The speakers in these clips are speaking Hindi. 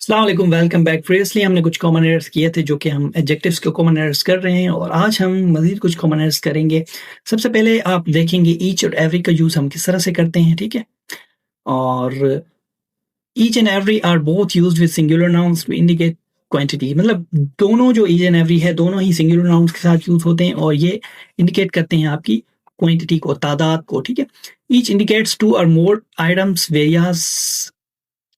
अस्सलाम वालेकुम, वेलकम बैक। प्रीवियसली हमने कुछ कॉमन एरर्स किए थे जो कि हम एडजेक्टिव्स के कॉमन एरर्स कर रहे हैं और आज हम मज़ीद कुछ कॉमन एरर्स करेंगे। सबसे पहले आप देखेंगे ईच और एवरी का यूज़ हम किस तरह से करते हैं, ठीक है? और each and every are both used with singular nouns to indicate quantity. मतलब दोनों जो ईच एंड एवरी है, दोनों ही सिंगुलर नाउन्स के साथ यूज़ होते हैं और ये इंडिकेट करते हैं आपकी क्वांटिटी को, तादाद को, ठीक है? ईच इंडिकेट्स 2 और मोर आइटम्स वेरियस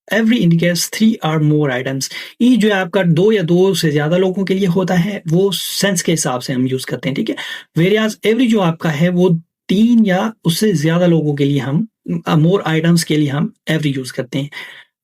एवरी इंडिकेट्स 3 और मोर आइटम्स। ये जो है आपका 2 या 2 से ज़्यादा लोगों के लिए होता है, वो सेंस के हिसाब से हम यूज़ करते हैं, ठीक है? वेरियास एवरी जो आपका है वो 3 या उससे ज़्यादा लोगों के लिए हम मोर आइटम्स के लिए हम एवरी यूज़ करते हैं।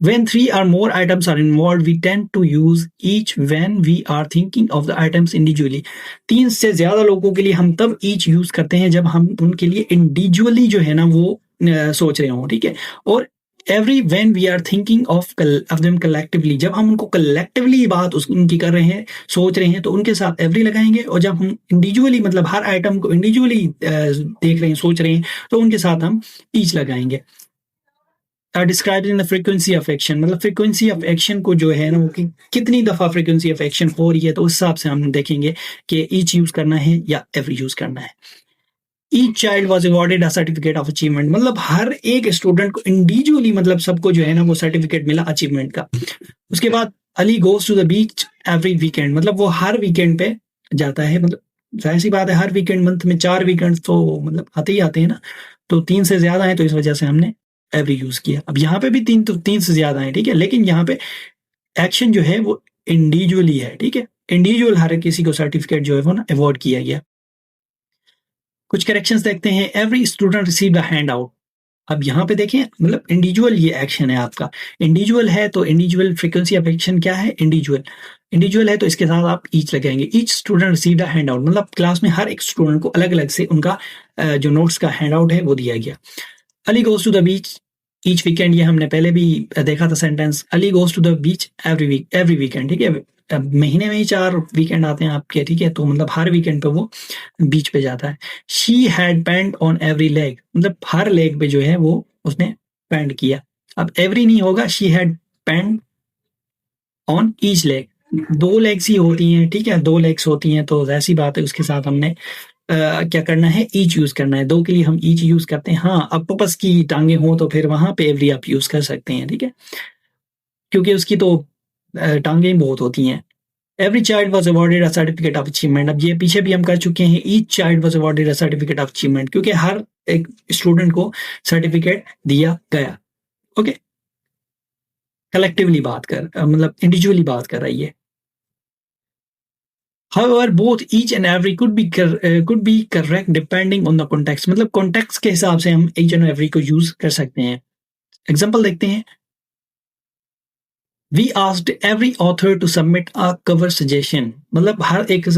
When 3 or more items are involved, we tend to use each when we are thinking of the items individually. 3 से ज़्यादा लोगों के लिए हम तब each यूज़ करते हैं जब हम उनके लिए इंडिविजुअली जो है ना वो सोच रहे हों, ठीक है? और every when we are thinking of them collectively, जब हम उनको कलेक्टिवली बात उनकी कर रहे हैं, सोच रहे हैं, तो उनके साथ एवरी लगाएंगे। और जब हम इंडिविजुअली मतलब हर आइटम को इंडिविजुअली देख रहे हैं, सोच रहे हैं, तो उनके साथ हम ईच लगाएंगे। Are described in the frequency of action, मतलब फ्रीक्वेंसी ऑफ एक्शन को जो है ना वो कितनी दफ़ा फ्रीक्वेंसी ऑफ एक्शन हो रही है, तो उस हिसाब से हम देखेंगे कि ईच यूज़ करना है या एवरी यूज़ करना है। Each child was awarded a certificate of achievement, मतलब हर एक स्टूडेंट को इंडिविजुअली मतलब सबको जो है ना वो सर्टिफिकेट मिला अचीवमेंट का। उसके बाद Ali goes to the beach every weekend, मतलब वो हर वीकेंड पे जाता है। मतलब जाहिर सी बात है, हर वीकेंड, मंथ में 4 वीकेंड तो मतलब आते ही आते हैं ना, तो 3 से ज़्यादा हैं, तो इस वजह से हमने एवरी यूज़ किया। अब यहाँ पे भी 3 से ज़्यादा हैं, ठीक है? लेकिन यहाँ पे एक्शन जो है वो इंडिविजुअली है, ठीक है? इंडिविजुअल हर किसी को सर्टिफिकेट जो है वो ना अवार्ड किया गया। कुछ करेक्शंस देखते हैं। Every student received a hand out. अब यहाँ पे देखें, मतलब इंडिविजुअल ये एक्शन है आपका। इंडिविजुअल है तो इंडिविजुअल फ्रीक्वेंसी ऑफ एक्शन क्या है? इंडिविजुअल। इंडिविजुअल है तो इसके साथ आप ईच लगाएंगे। Each student received a hand out, मतलब क्लास में हर एक स्टूडेंट को अलग अलग से उनका जो नोट्स का हैंड आउट है वो दिया गया। Ali goes to the beach each weekend, ये हमने पहले भी देखा था sentence. Ali goes to the beach every weekend, ठीक है? अब महीने में ही 4 वीकेंड आते हैं आपके, ठीक है? तो मतलब हर वीकेंड पे वो बीच पे जाता है। She had paint on every leg, मतलब हर लेग पे जो है वो उसने पेंट किया। अब एवरी नहीं होगा, she had paint on each leg. 2 legs ही होती हैं, ठीक है? 2 लेग्स होती हैं तो ऐसी बात है, उसके साथ हमने क्या करना है? ईच यूज़ करना है। 2 के लिए हम ईच यूज़ करते हैं। हाँ, ऑक्टोपस की टाँगें हों तो फिर वहाँ पे एवरी आप यूज़ कर सकते हैं, ठीक है? क्योंकि उसकी तो टाँगें बहुत होती हैं। Every child was awarded a certificate of achievement, अब ये पीछे भी हम कर चुके हैं। Each child was awarded a certificate of achievement, क्योंकि हर एक स्टूडेंट को सर्टिफिकेट दिया गया। ओके? कलेक्टिवली बात मतलब इंडिविजुअली बात कर रही है। However, both each and every could be correct depending on the context, मतलब context के हिसाब से हम each and every को यूज कर सकते हैं। एग्जाम्पल देखते हैं। We asked every author to submit a cover suggestion, मतलब हर एक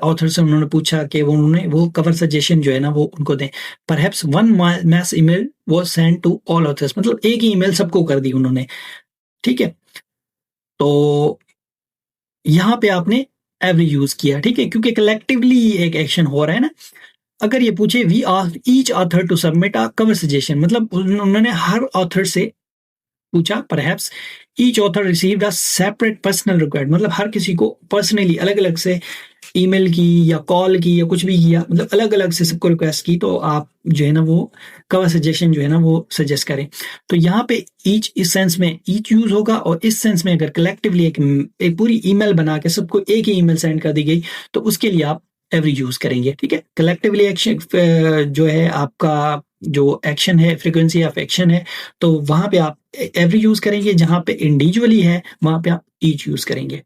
ऑथर से उन्होंने पूछा कि उन्होंने वो कवर सजेशन जो है ना वो उनको दें। Perhaps one mass email was sent to all authors, मतलब एक ही ईमेल सबको कर दी उन्होंने, ठीक है? तो यहाँ पे आपने एवरी यूज किया, ठीक है? क्योंकि कलेक्टिवली एक एक्शन हो रहा है ना। अगर ये पूछे we asked each author to submit a cover suggestion, मतलब उन्होंने हर ऑथर से पूछा। Perhaps each author received a separate personal request, मतलब हर किसी को पर्सनली अलग अलग से ईमेल की या कॉल की या कुछ भी किया, मतलब अलग अलग से सबको रिक्वेस्ट की, तो आप जो है ना वो कवर सजेशन जो है ना वो सजेस्ट करें। तो यहाँ पे ईच इस सेंस में ईच यूज होगा, और इस सेंस में अगर कलेक्टिवली एक पूरी ईमेल बना के सबको एक ही ईमेल सेंड कर दी गई, तो उसके लिए आप एवरी यूज करेंगे, ठीक है? कलेक्टिवली एक्शन जो है आपका जो एक्शन है, फ्रीक्वेंसी ऑफ एक्शन है, तो वहां पे आप एवरी यूज करेंगे। जहां पे इंडिविजुअली है वहां पे आप ईच यूज करेंगे।